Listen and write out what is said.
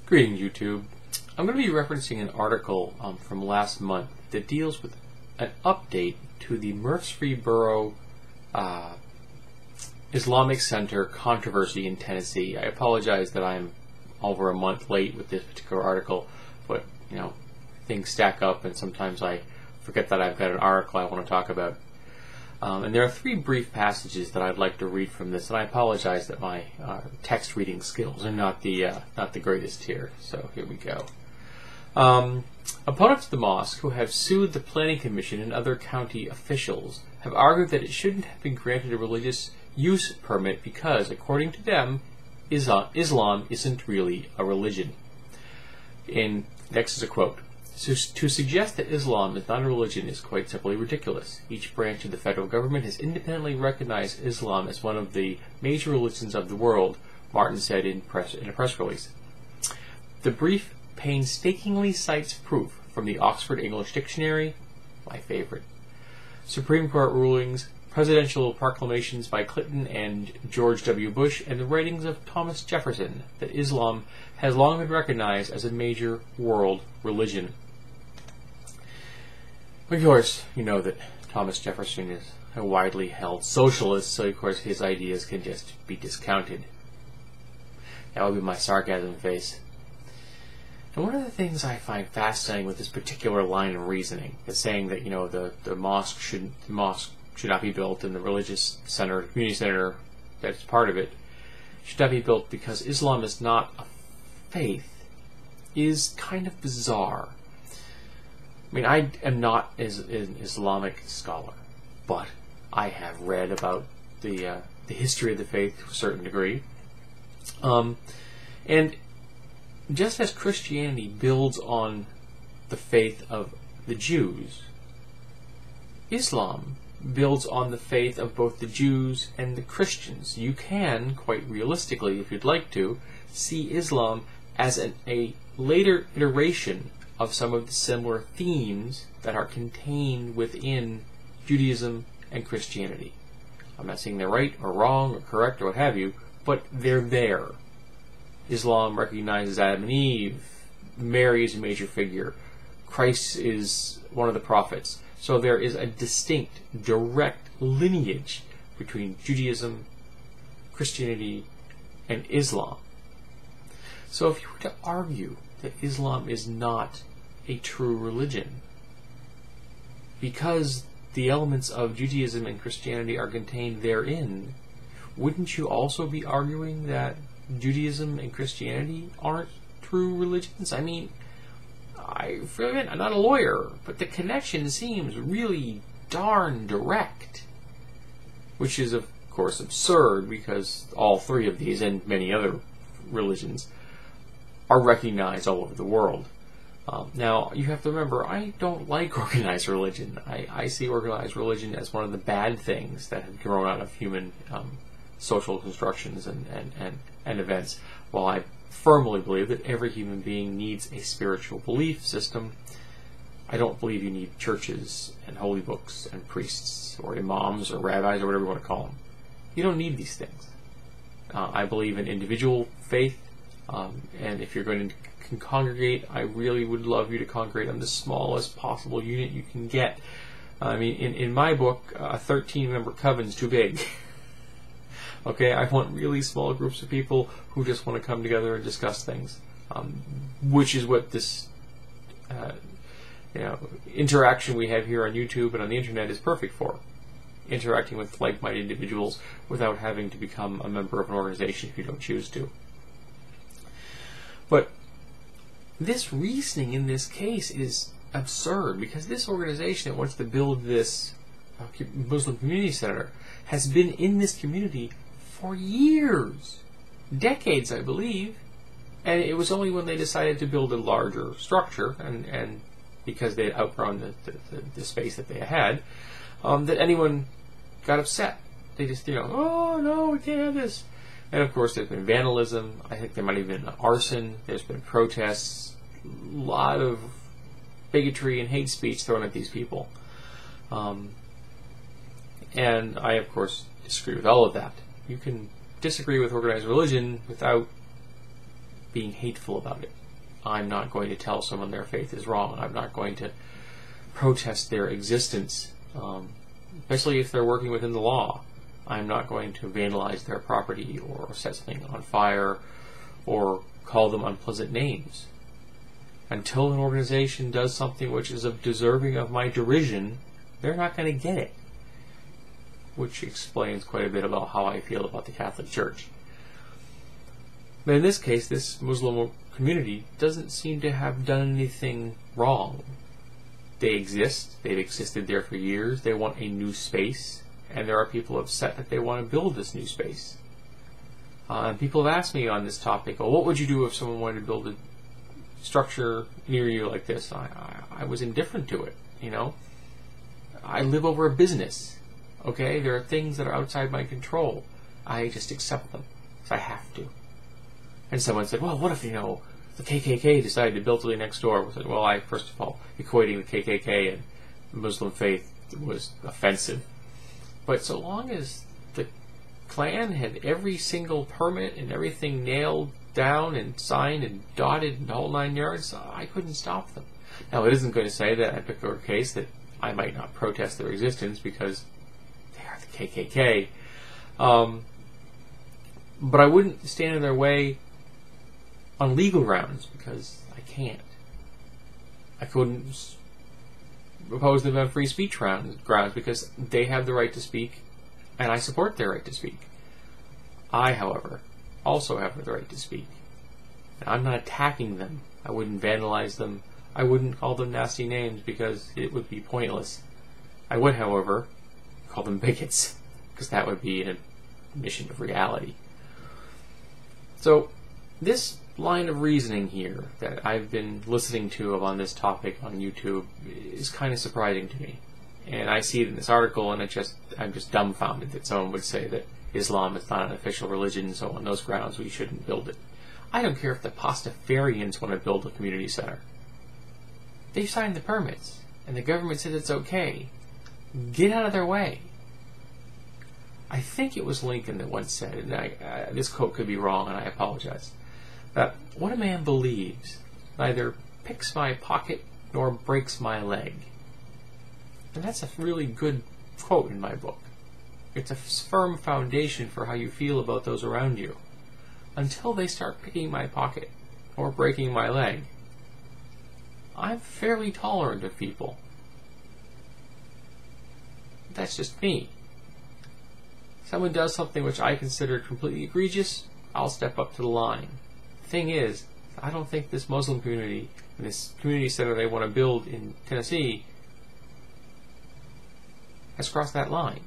Greetings, YouTube. I'm going to be referencing an article from last month that deals with an update to the Murfreesboro Islamic Center controversy in Tennessee. I apologize that I'm over a month late with this particular article, but things stack up and sometimes I forget that I've got an article I want to talk about. And there are three brief passages that I'd like to read from this, and I apologize that my text reading skills are not the greatest here. So here we go. Opponents of the mosque who have sued the Planning Commission and other county officials have argued that it shouldn't have been granted a religious use permit because, according to them, Islam isn't really a religion. Next is a quote. To suggest that Islam is not a religion is quite simply ridiculous. Each branch of the federal government has independently recognized Islam as one of the major religions of the world, Martin said in a press release. The brief painstakingly cites proof from the Oxford English Dictionary, my favorite, Supreme Court rulings, presidential proclamations by Clinton and George W. Bush, and the writings of Thomas Jefferson that Islam has long been recognized as a major world religion. Of course, you know that Thomas Jefferson is a widely held socialist, so of course his ideas can just be discounted. That would be my sarcasm face. And one of the things I find fascinating with this particular line of reasoning is saying that the mosque should not be built, and the religious center, community center that's part of it, should not be built because Islam is not a faith, is kind of bizarre. I mean, I am not an Islamic scholar, but I have read about the history of the faith to a certain degree. And just as Christianity builds on the faith of the Jews, Islam builds on the faith of both the Jews and the Christians. You can, quite realistically, if you'd like to, see Islam as a later iteration of some of the similar themes that are contained within Judaism and Christianity. I'm not saying they're right or wrong or correct or what have you, but they're there. Islam recognizes Adam and Eve. Mary is a major figure. Christ is one of the prophets. So there is a distinct, direct lineage between Judaism, Christianity, and Islam. So if you were to argue that Islam is not a true religion, because the elements of Judaism and Christianity are contained therein, wouldn't you also be arguing that Judaism and Christianity aren't true religions? I mean, I'm not a lawyer, but the connection seems really darn direct, which is, of course, absurd because all three of these and many other religions are recognized all over the world. Now, you have to remember, I don't like organized religion. I see organized religion as one of the bad things that have grown out of human social constructions and events. While I firmly believe that every human being needs a spiritual belief system, I don't believe you need churches and holy books and priests or imams or rabbis or whatever you want to call them. You don't need these things. I believe in individual faith, and if you're going to congregate, I really would love you to congregate on the smallest possible unit you can get. I mean, in my book, a 13-member covenant's too big. Okay, I want really small groups of people who just want to come together and discuss things, which is what this interaction we have here on YouTube and on the internet is perfect for. Interacting with like-minded individuals without having to become a member of an organization if you don't choose to. But this reasoning in this case is absurd because this organization that wants to build this Muslim community center has been in this community for years, decades, I believe, and it was only when they decided to build a larger structure, and because they had outgrown the space that they had, that anyone got upset. They just, oh no, we can't have this. And of course, there's been vandalism. I think there might have been arson. There's been protests. A lot of bigotry and hate speech thrown at these people. And I, of course, disagree with all of that. You can disagree with organized religion without being hateful about it. I'm not going to tell someone their faith is wrong. I'm not going to protest their existence, especially if they're working within the law. I'm not going to vandalize their property or set something on fire or call them unpleasant names. Until an organization does something which is deserving of my derision, they're not going to get it. Which explains quite a bit about how I feel about the Catholic Church. But in this case, this Muslim community doesn't seem to have done anything wrong. They exist. They've existed there for years. They want a new space. And there are people upset that they want to build this new space. And people have asked me on this topic, oh, what would you do if someone wanted to build a structure near you like this? I was indifferent to it, you know. I live over a business, okay? There are things that are outside my control. I just accept them, because I have to. And someone said, well, what if, the KKK decided to build something next door? I said, well, first of all, equating the KKK and Muslim faith was offensive. But so long as the Klan had every single permit and everything nailed down and signed and dotted and the whole 9 yards, I couldn't stop them. Now, it isn't going to say that in a particular case that I might not protest their existence because they are the KKK. But I wouldn't stand in their way on legal grounds because I can't. I couldn't oppose them on free speech grounds because they have the right to speak and I support their right to speak. I, however, also have the right to speak. And I'm not attacking them. I wouldn't vandalize them. I wouldn't call them nasty names because it would be pointless. I would, however, call them bigots because that would be an admission of reality. So, this line of reasoning here that I've been listening to on this topic on YouTube is kind of surprising to me. And I see it in this article and I'm just dumbfounded that someone would say that Islam is not an official religion, so on those grounds we shouldn't build it. I don't care if the Pastafarians want to build a community center. They've signed the permits, and the government said it's okay. Get out of their way. I think it was Lincoln that once said, and this quote could be wrong, and I apologize, that what a man believes neither picks my pocket nor breaks my leg. And that's a really good quote in my book. It's a firm foundation for how you feel about those around you. Until they start picking my pocket or breaking my leg, I'm fairly tolerant of people. That's just me. Someone does something which I consider completely egregious, I'll step up to the line. The thing is, I don't think this Muslim community and this community center they want to build in Tennessee has crossed that line.